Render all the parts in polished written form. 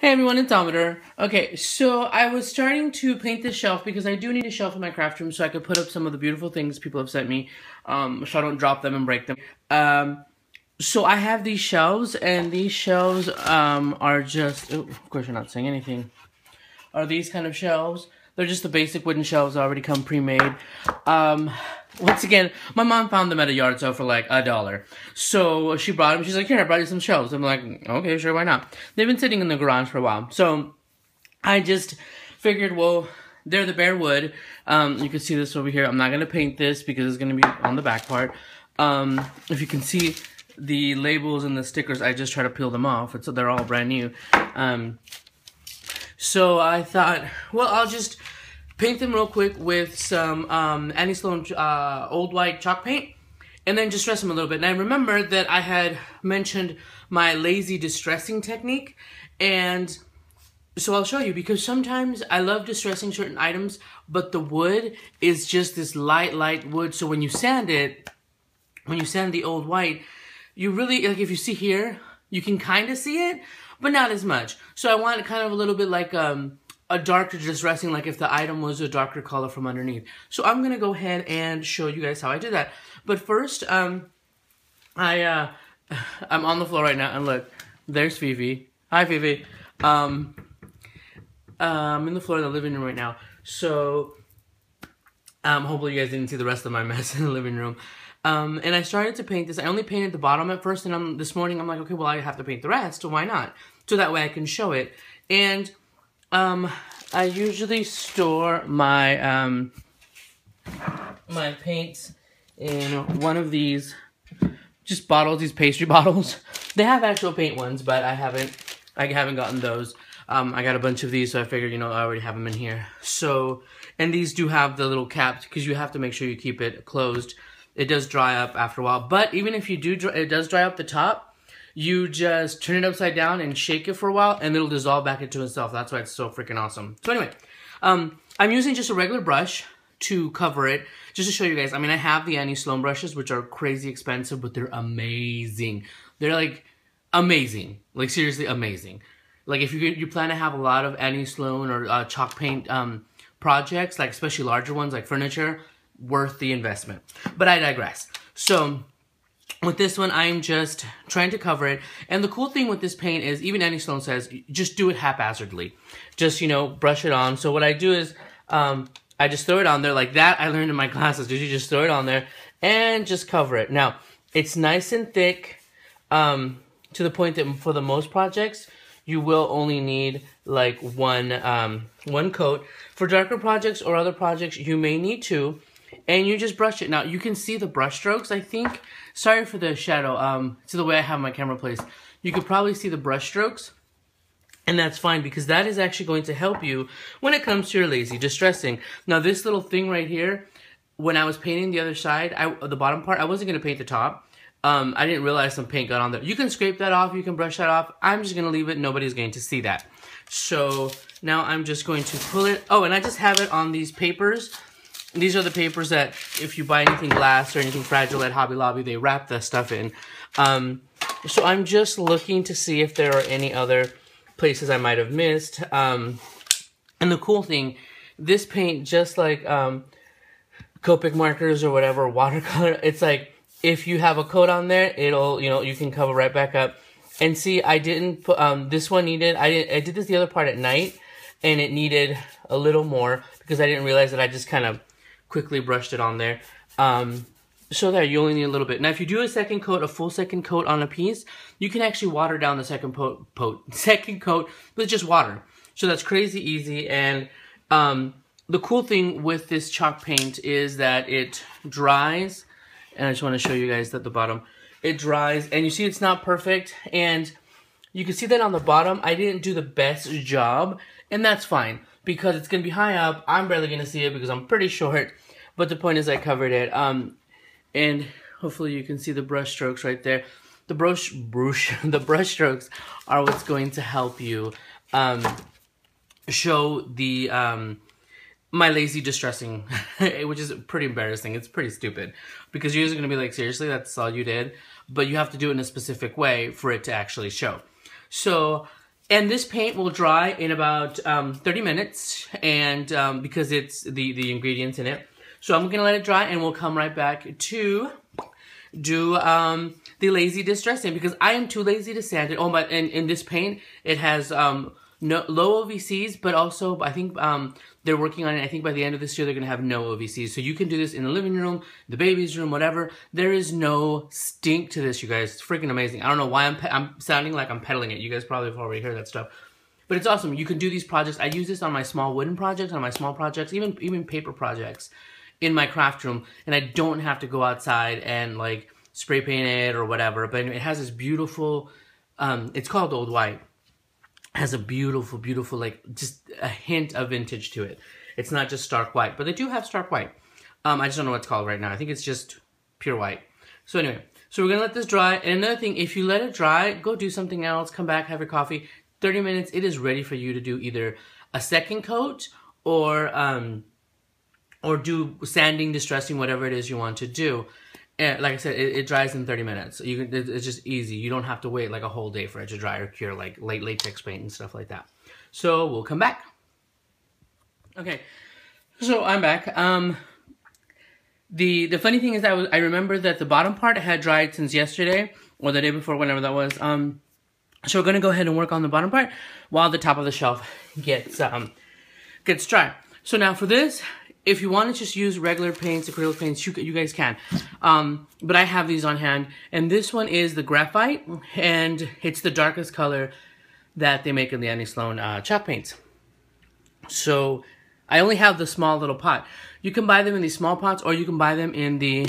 Hey everyone, it's Ometer. Okay, so I was starting to paint this shelf because I do need a shelf in my craft room so I could put up some of the beautiful things people have sent me, so I don't drop them and break them. So I have these shelves, and these shelves are just, oh, of course you're not saying anything, are these kind of shelves. They're just the basic wooden shelves that already come pre-made. Once again, my mom found them at a yard sale for like $1. So she brought them. She's like, here, I brought you some shelves. I'm like, okay, sure, why not? They've been sitting in the garage for a while. So I just figured, well, they're the bare wood. You can see this over here. I'm not going to paint this because it's going to be on the back part. If you can see the labels and the stickers, I just try to peel them off. So they're all brand new. So I thought, well, I'll just paint them real quick with some Annie Sloan old white chalk paint, and then distress them a little bit. And I remember that I had mentioned my lazy distressing technique, and so I'll show you, because sometimes I love distressing certain items, but the wood is just this light wood. So when you sand it, when you sand the old white, you really, like if you see here, you can kind of see it, but not as much. So I want kind of a little bit like a darker distressing, like if the item was a darker color from underneath. So I'm gonna go ahead and show you guys how I did that. But first, I'm on the floor right now, and look, there's Fifi. Hi, Fifi. I'm in the floor in the living room right now. So hopefully you guys didn't see the rest of my mess in the living room. And I started to paint this. I only painted the bottom at first, and this morning I'm like, okay, well, I have to paint the rest, so why not? So that way I can show it. And I usually store my my paints in one of these just bottles, these pastry bottles. They have actual paint ones, but I haven't gotten those. I got a bunch of these, so I figured, you know, I already have them in here. So, and these do have the little caps, because you have to make sure you keep it closed. It does dry up after a while, but even if you do, it does dry up the top, you just turn it upside down and shake it for a while, and it'll dissolve back into itself. That's why it's so freaking awesome. So anyway, I'm using just a regular brush to cover it, just to show you guys. I mean, I have the Annie Sloan brushes, which are crazy expensive, but they're amazing. They're like amazing, like seriously amazing. Like if you plan to have a lot of Annie Sloan or chalk paint projects, like especially larger ones like furniture, worth the investment. But I digress. So with this one, I'm just trying to cover it. And the cool thing with this paint is, even Annie Sloan says, just do it haphazardly. Just, you know, brush it on. So what I do is, I just throw it on there like that. I learned in my classes, you just throw it on there and just cover it. Now, it's nice and thick, to the point that for the most projects, you will only need like one coat. For darker projects or other projects, you may need two. And you just brush it. Now, you can see the brush strokes, I think. Sorry for the shadow. It's the way I have my camera placed. You could probably see the brush strokes. And that's fine, because that is actually going to help you when it comes to your lazy distressing. Now, this little thing right here, when I was painting the other side, the bottom part, I wasn't going to paint the top. I didn't realize some paint got on there. You can scrape that off. You can brush that off. I'm just going to leave it. Nobody's going to see that. So now I'm just going to pull it. Oh, and I just have it on these papers. These are the papers that if you buy anything glass or anything fragile at Hobby Lobby, they wrap the stuff in. So I'm just looking to see if there are any other places I might have missed. And the cool thing, this paint, just like Copic markers or whatever, watercolor, it's like if you have a coat on there, it'll, you know, you can cover right back up. And see, I didn't put, this one needed, I did this the other part at night, and it needed a little more because I didn't realize that I just kind of quickly brushed it on there. So there, you only need a little bit. Now, if you do a second coat, a full second coat on a piece, you can actually water down the second coat with just water. So that's crazy easy. And the cool thing with this chalk paint is that it dries. And I just want to show you guys at the bottom. It dries, and you see it's not perfect. And you can see that on the bottom, I didn't do the best job. And that's fine, because it's going to be high up. I'm barely going to see it because I'm pretty short. But the point is I covered it. And hopefully you can see the brush strokes right there. The brush strokes are what's going to help you show the my lazy distressing, which is pretty embarrassing. It's pretty stupid, because you're just going to be like, seriously, that's all you did? But you have to do it in a specific way for it to actually show. So And this paint will dry in about 30 minutes, and because it's the ingredients in it. So I'm gonna let it dry, and we'll come right back to do the lazy distressing, because I am too lazy to sand it. Oh, but in this paint, it has no low OVCs, but also I think they're working on it. I think by the end of this year they're gonna have no OVCs, so you can do this in the living room, the baby's room, whatever. There is no stink to this, you guys. It's freaking amazing. I don't know why I'm sounding like I'm peddling it. You guys probably have already heard that stuff, but it's awesome. You can do these projects. I use this on my small wooden projects, on my small projects, even paper projects in my craft room, and I don't have to go outside and like spray paint it or whatever. But anyway, it has this beautiful, it's called Old White. Has a beautiful, beautiful, like, just a hint of vintage to it. It's not just stark white, but they do have stark white. I just don't know what it's called right now. I think it's just pure white. So anyway, so we're gonna let this dry. And another thing, if you let it dry, go do something else, come back, have your coffee. 30 minutes, it is ready for you to do either a second coat or do sanding, distressing, whatever it is you want to do. And like I said, it dries in 30 minutes. It's just easy. You don't have to wait like a whole day for it to dry or cure, like latex paint and stuff like that. So we'll come back. Okay, so I'm back. The funny thing is that I remember that the bottom part had dried since yesterday or the day before, whenever that was. So we're gonna go ahead and work on the bottom part while the top of the shelf gets dry. So now for this, if you want to just use regular paints, acrylic paints, you guys can. But I have these on hand. And this one is the graphite. And it's the darkest color that they make in the Annie Sloan Chalk Paints. So I only have the small little pot. You can buy them in these small pots, or you can buy them in the...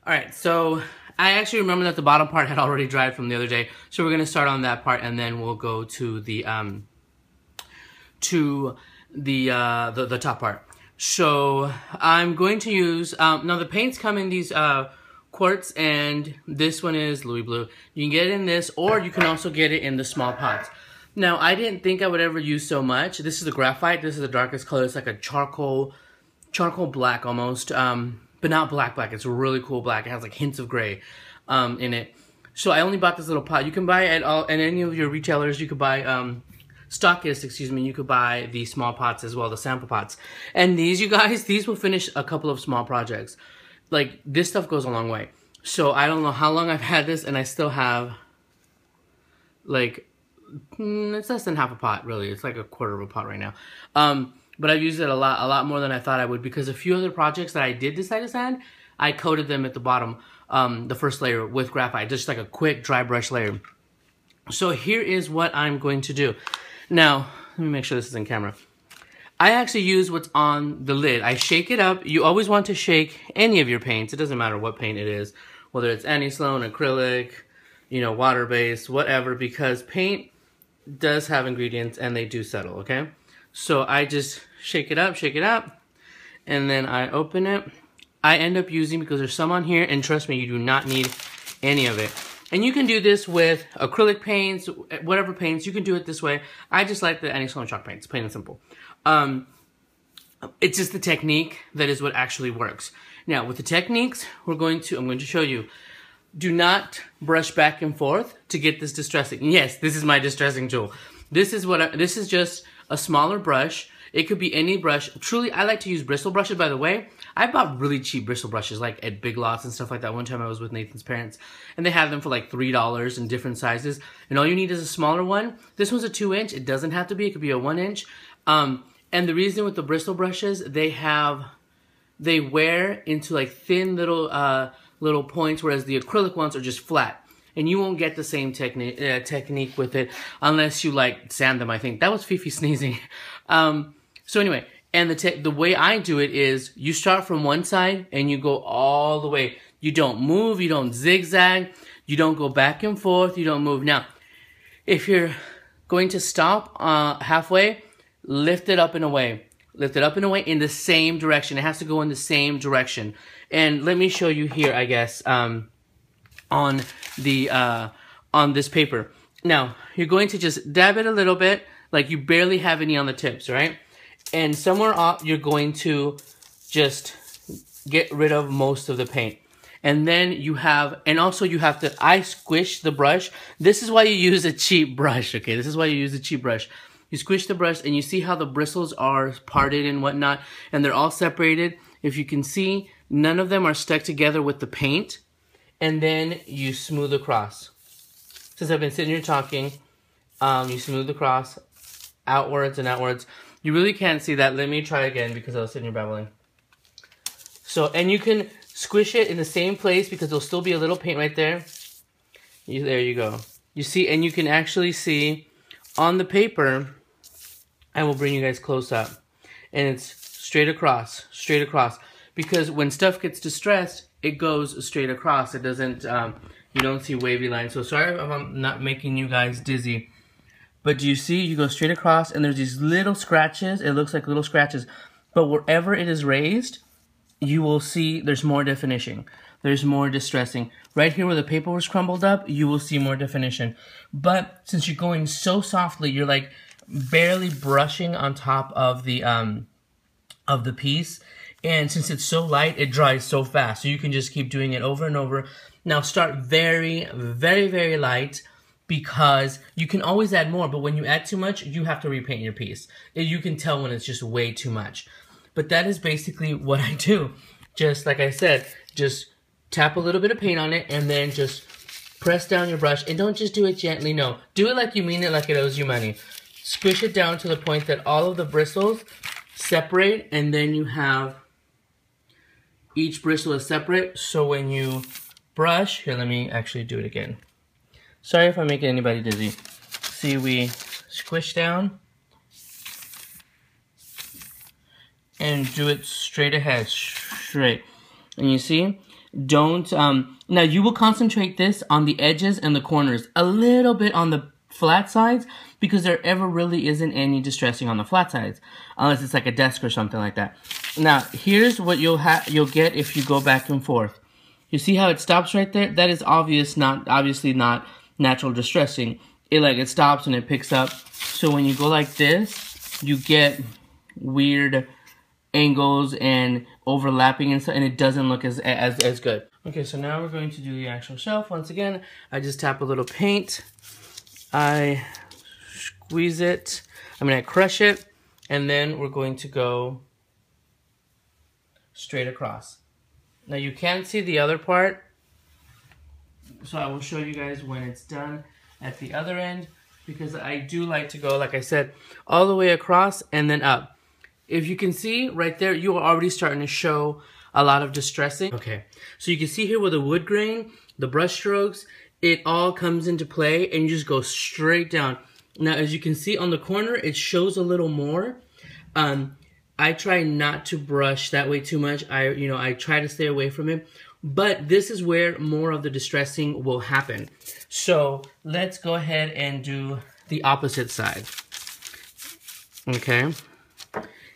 Alright, so I actually remember that the bottom part had already dried from the other day. So we're going to start on that part, and then we'll go to the top part. So I'm going to use, now the paints come in these quartz, and this one is Louis Blue. You can get it in this, or you can also get it in the small pots. Now, I didn't think I would ever use so much. This is the graphite. This is the darkest color. It's like a charcoal black almost, but not black. It's a really cool black. It has like hints of gray in it. So I only bought this little pot. You can buy it at any of your retailers. You could buy... stockists, excuse me, you could buy the small pots as well, the sample pots. And these, you guys, these will finish a couple of small projects. Like, this stuff goes a long way. So I don't know how long I've had this, and I still have, like, it's less than half a pot, really. It's like a quarter of a pot right now. But I've used it a lot more than I thought I would, because a few other projects that I did decide to sand, I coated them at the bottom, the first layer with graphite, just like a quick dry brush layer. So here is what I'm going to do. Now, let me make sure this is in camera. I actually use what's on the lid. I shake it up. You always want to shake any of your paints. It doesn't matter what paint it is, whether it's Annie Sloan, acrylic, you know, water-based, whatever, because paint does have ingredients and they do settle, okay? So I just shake it up, and then I open it. I end up using, because there's some on here, and trust me, you do not need any of it. And you can do this with acrylic paints, whatever paints, you can do it this way. I just like the Annie Sloan Chalk Paints, plain and simple. It's just the technique that is what actually works. Now, with the techniques, I'm going to show you. Do not brush back and forth to get this distressing. Yes, this is my distressing tool. This is just a smaller brush. It could be any brush. Truly, I like to use bristle brushes, by the way. I bought really cheap bristle brushes, like at Big Lots and stuff like that. One time I was with Nathan's parents, and they have them for like $3 in different sizes. And all you need is a smaller one. This one's a 2-inch. It doesn't have to be. It could be a 1-inch. And the reason with the bristle brushes, they wear into like thin little points, whereas the acrylic ones are just flat. And you won't get the same technique with it unless you like sand them, I think. That was Fifi sneezing. So anyway, and the way I do it is you start from one side and you go all the way. You don't move, you don't zigzag, you don't go back and forth, you don't move. Now, if you're going to stop halfway, lift it up and away. Lift it up and away in the same direction. It has to go in the same direction. And let me show you here, I guess, on this paper. Now, you're going to just dab it a little bit, like you barely have any on the tips, right? And somewhere up, you're going to just get rid of most of the paint. And then you have, and also you have to, I squish the brush. This is why you use a cheap brush, okay? This is why you use a cheap brush. You squish the brush and you see how the bristles are parted and whatnot, and they're all separated. If you can see, none of them are stuck together with the paint. And then you smooth across. Since I've been sitting here talking, you smooth across, outwards and outwards. You really can't see that. Let me try again because I was sitting here babbling. So, and you can squish it in the same place because there'll still be a little paint right there. There you go. You see, and you can actually see on the paper, I will bring you guys close up. And it's straight across, straight across. Because when stuff gets distressed, it goes straight across. It doesn't, you don't see wavy lines. So sorry if I'm not making you guys dizzy. But do you see, you go straight across and there's these little scratches. It looks like little scratches. But wherever it is raised, you will see there's more definition. There's more distressing. Right here where the paper was crumbled up, you will see more definition. But since you're going so softly, you're like barely brushing on top of the piece. And since it's so light, it dries so fast. So you can just keep doing it over and over. Now start very, very, very light because you can always add more. But when you add too much, you have to repaint your piece. You can tell when it's just way too much. But that is basically what I do. Just like I said, just tap a little bit of paint on it and then just press down your brush. And don't just do it gently, no. Do it like you mean it, like it owes you money. Squish it down to the point that all of the bristles separate, and then you have each bristle is separate. So when you brush, here, let me actually do it again. Sorry if I'm making anybody dizzy. See, we squish down and do it straight ahead, straight. And you see, don't, now you will concentrate this on the edges and the corners, a little bit on the flat sides, because there ever really isn't any distressing on the flat sides, unless it's like a desk or something like that. Now, here's what you'll get if you go back and forth. You see how it stops right there? That is obviously not natural distressing. It stops and it picks up. So when you go like this, you get weird angles and overlapping and stuff, and it doesn't look as good. Okay, so now we're going to do the actual shelf. Once again, I just tap a little paint. I squeeze it. I crush it, and then we're going to go straight across. Now you can't see the other part, so I will show you guys when it's done at the other end, because I do like to go, like I said, all the way across and then up. If you can see right there, you are already starting to show a lot of distressing. Okay, so you can see here with the wood grain, the brush strokes, it all comes into play, and you just go straight down. Now, as you can see on the corner, it shows a little more. I try not to brush that way too much. I try to stay away from it. But this is where more of the distressing will happen. So let's go ahead and do the opposite side. Okay.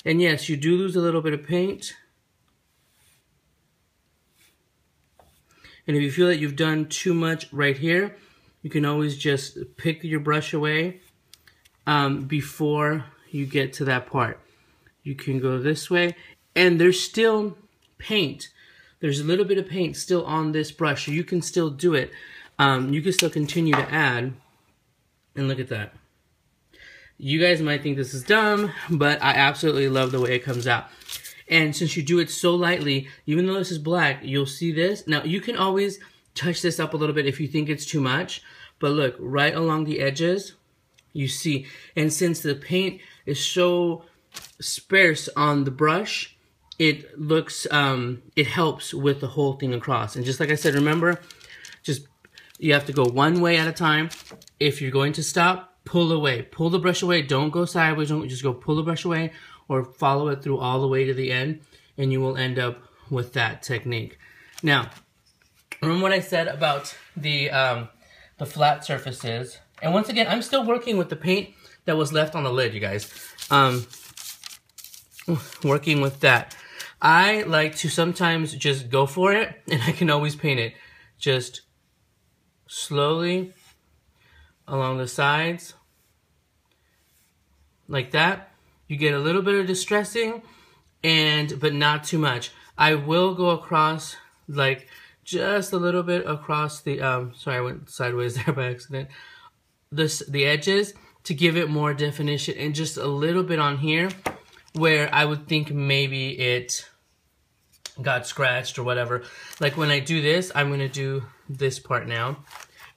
And yes, you do lose a little bit of paint. And if you feel that you've done too much right here, you can always just pick your brush away before you get to that part. You can go this way, and there's still paint. There's a little bit of paint still on this brush, so you can still do it. You can still continue to add, and look at that. You guys might think this is dumb, but I absolutely love the way it comes out. And since you do it so lightly, even though this is black, you'll see this. Now, you can always touch this up a little bit if you think it's too much. But look, right along the edges, you see. And since the paint is so sparse on the brush, it looks, it helps with the whole thing across. And just like I said, remember, you have to go one way at a time. If you're going to stop, pull away. Pull the brush away. Don't go sideways. Don't just go pull the brush away, or follow it through all the way to the end, and you will end up with that technique. Now, remember what I said about the flat surfaces. And once again, I'm still working with the paint that was left on the lid, you guys. Working with that. I like to sometimes just go for it, and I can always paint it. Just slowly along the sides, like that. You get a little bit of distressing, but not too much. I will go across like just a little bit across the, sorry, I went sideways there by accident. The edges to give it more definition, and just a little bit on here where I would think maybe it got scratched or whatever. Like when I do this, I'm going to do this part now.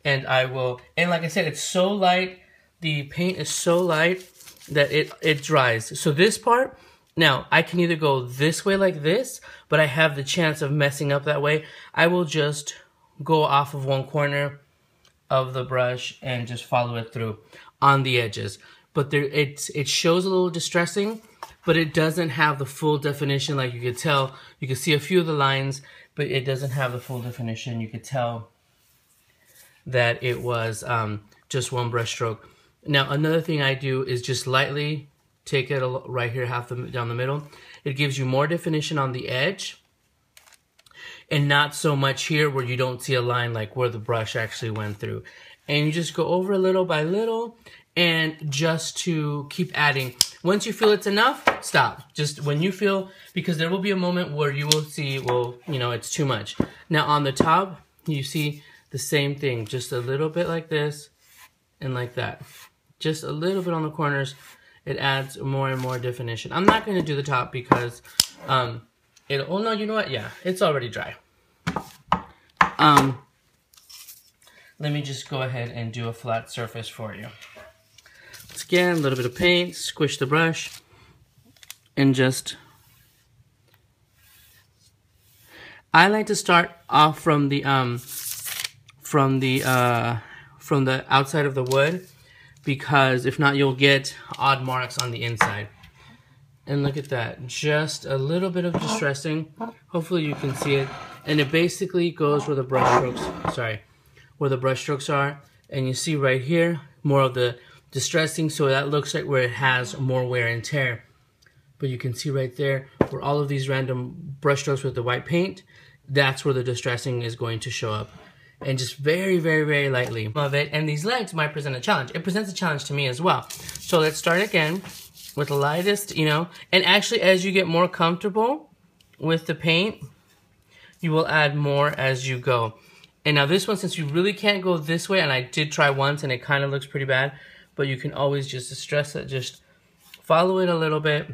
And I will, and like I said, it's so light, the paint is so light that it dries. So this part, now I can either go this way like this, but I have the chance of messing up that way. I will just go off of one corner of the brush and just follow it through on the edges. But there, it shows a little distressing, but it doesn't have the full definition. Like you could tell, you can see a few of the lines, but it doesn't have the full definition. You could tell that it was just one brush stroke. Now another thing I do is just lightly take it right here, down the middle. It gives you more definition on the edge, and not so much here where you don't see a line like where the brush actually went through. And you just go over little by little, and just to keep adding. Once you feel it's enough, stop. Just when you feel, because there will be a moment where you will see, well, you know, it's too much. Now on the top, you see the same thing, just a little bit like this and like that. Just a little bit on the corners. It adds more and more definition. I'm not going to do the top because oh no, you know what? Yeah, it's already dry. Let me just go ahead and do a flat surface for you. Once again, a little bit of paint, squish the brush, and just, I like to start off from the outside of the wood, because if not, you'll get odd marks on the inside. And look at that, just a little bit of distressing. Hopefully you can see it. And it basically goes where the brush strokes, where the brush strokes are. And you see right here, more of the distressing, so that looks like where it has more wear and tear. But you can see right there, where all of these random brush strokes with the white paint, that's where the distressing is going to show up. And just very, very, very lightly of it. And these legs might present a challenge. It presents a challenge to me as well. So let's start again with the lightest, you know. And actually, as you get more comfortable with the paint, you will add more as you go. And now this one, since you really can't go this way, and I did try once and it kind of looks pretty bad, but you can always just distress it, just follow it a little bit.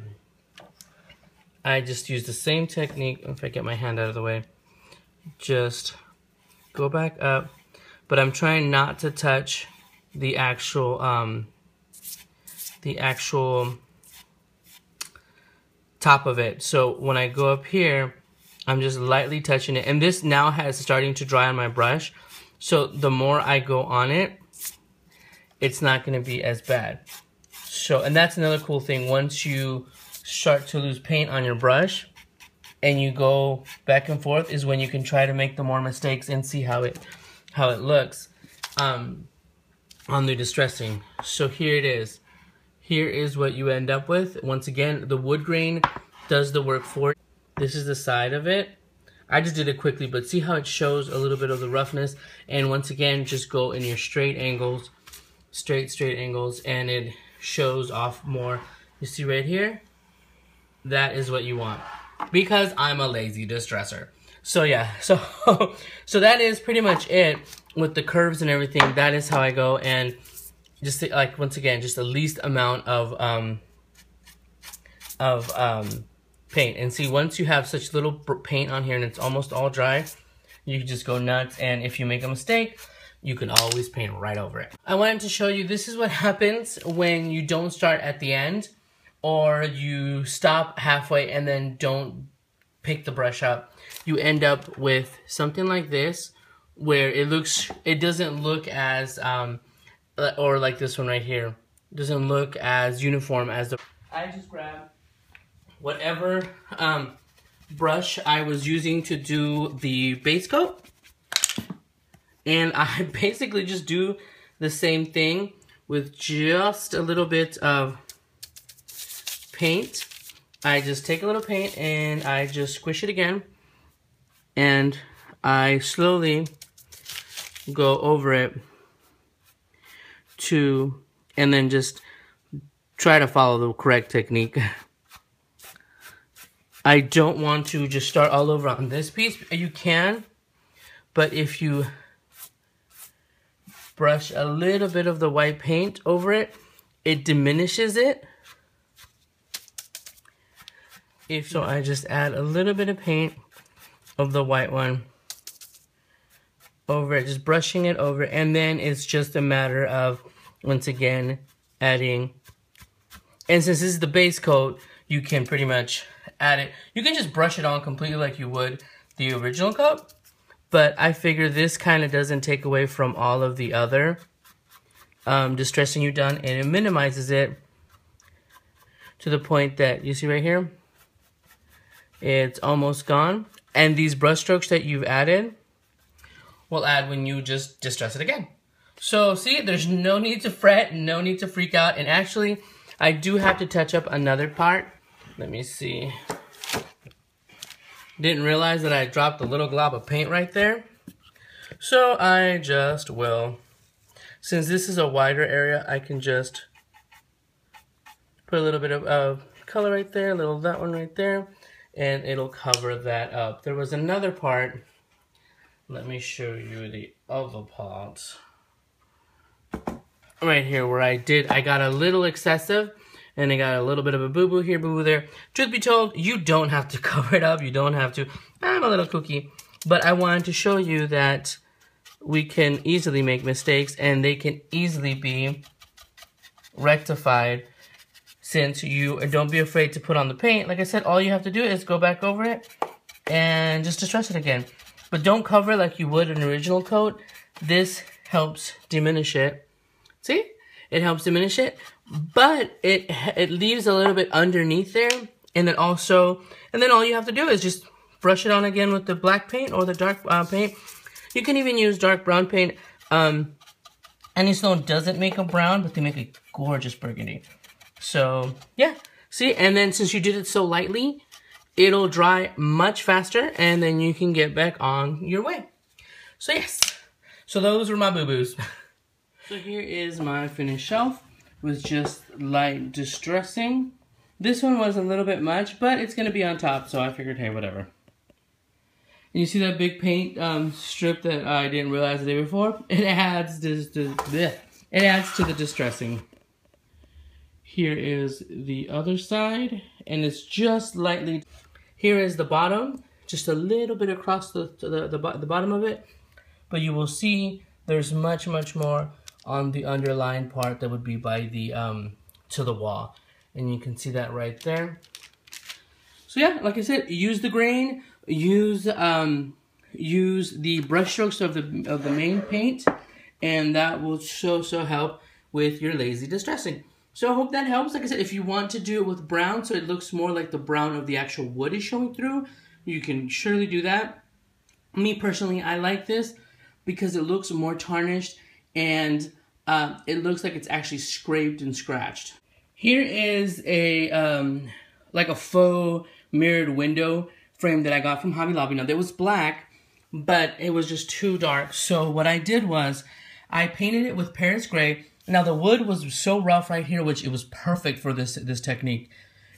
I just use the same technique. If I get my hand out of the way, just go back up, but I'm trying not to touch the actual top of it. So when I go up here, I'm just lightly touching it, and this now has starting to dry on my brush. So the more I go on it, it's not going to be as bad. So, and that's another cool thing. Once you start to lose paint on your brush and you go back and forth, is when you can try to make the more mistakes and see how it looks on the distressing. So here it is. Here is what you end up with. Once again, the wood grain does the work for it. This is the side of it. I just did it quickly, but see how it shows a little bit of the roughness. And once again, just go in your straight angles, straight angles, and it shows off more. You see right here? That is what you want, because I'm a lazy distresser. So yeah, so that is pretty much it with the curves and everything. That is how I go, and just like, once again, just the least amount of paint. And see, once you have such little paint on here and it's almost all dry, you can just go nuts. And if you make a mistake, you can always paint right over it. I wanted to show you, this is what happens when you don't start at the end, or you stop halfway and then don't pick the brush up. You end up with something like this, where it doesn't look as, or like this one right here, doesn't look as uniform as the, I just grabbed whatever brush I was using to do the base coat, and I basically just do the same thing with just a little bit of paint. I just take a little paint and I just squish it again, and I slowly go over it and then just try to follow the correct technique. I don't want to just start all over on this piece. You can, but if you brush a little bit of the white paint over it, it diminishes it. So I just add a little bit of paint of the white one over it, just brushing it over, and then it's just a matter of, once again, adding. And since this is the base coat, you can pretty much add it. You can just brush it on completely like you would the original coat, but I figure this kind of doesn't take away from all of the other distressing you've done, and it minimizes it to the point that, you see right here, it's almost gone. And these brush strokes that you've added will add when you just distress it again. So see, there's no need to fret, no need to freak out. And actually, I do have to touch up another part. Let me see. Didn't realize that I dropped a little glob of paint right there. So I just will, since this is a wider area, I can just put a little bit of color right there, a little of that one right there, and it'll cover that up. There was another part. Let me show you the other part. Right here where I got a little excessive, and I got a little bit of a boo-boo here, boo-boo there. Truth be told, you don't have to cover it up. You don't have to. I'm a little kooky. But I wanted to show you that we can easily make mistakes, and they can easily be rectified. Since you don't be afraid to put on the paint, like I said, all you have to do is go back over it and just distress it again. But don't cover it like you would an original coat. This helps diminish it. See? It helps diminish it, but it leaves a little bit underneath there, and then all you have to do is just brush it on again with the black paint or the dark paint. You can even use dark brown paint. Annie Sloan doesn't make a brown, but they make a gorgeous burgundy. So, yeah, see, and then since you did it so lightly, it'll dry much faster, and then you can get back on your way. So, yes, so those were my boo-boos. So here is my finished shelf with just light distressing. This one was a little bit much, but it's going to be on top, so I figured, hey, whatever. And you see that big paint strip that I didn't realize the day before? It adds to the distressing. Here is the other side, and it's just lightly. Here is the bottom, just a little bit across the bottom of it, but you will see there's much more on the underlying part that would be by the to the wall, and you can see that right there. So yeah, like I said, use the grain, use the brush strokes of the main paint, and that will so help with your lazy distressing. So I hope that helps. Like I said, if you want to do it with brown so it looks more like the brown of the actual wood is showing through, you can surely do that. Me personally, I like this because it looks more tarnished, and it looks like it's actually scraped and scratched. Here is a like a faux mirrored window frame that I got from Hobby Lobby. Now, it was black, but it was just too dark. So what I did was I painted it with Paris Gray. Now, the wood was so rough right here, which it was perfect for this technique.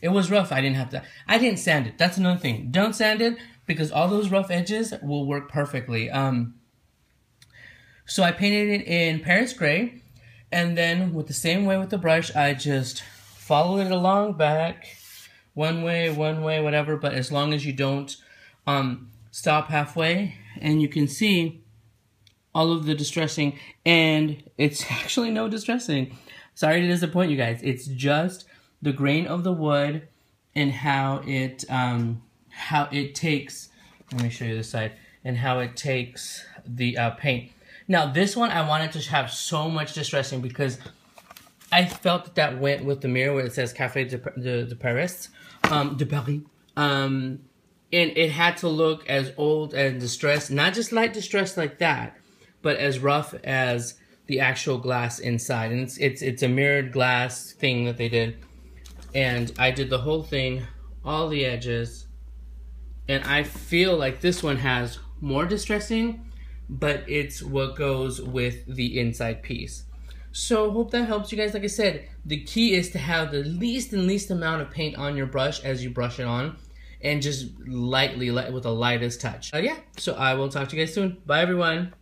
It was rough. I didn't sand it. That's another thing. Don't sand it, because all those rough edges will work perfectly. So I painted it in Paris Gray, and then with the same way with the brush, I just follow it along back, one way, whatever, but as long as you don't stop halfway, and you can see all of the distressing, and it's actually no distressing. Sorry to disappoint you guys. It's just the grain of the wood and how it takes, let me show you this side, and how it takes the paint. Now this one I wanted to have so much distressing because I felt that went with the mirror where it says Café de Paris, de Paris. And it had to look as old and distressed, not just light distressed like that, but as rough as the actual glass inside. And it's a mirrored glass thing that they did. And I did the whole thing, all the edges. And I feel like this one has more distressing, but it's what goes with the inside piece. So hope that helps you guys. Like I said, the key is to have the least amount of paint on your brush as you brush it on. and just lightly, with the lightest touch. Yeah, so I will talk to you guys soon. Bye, everyone.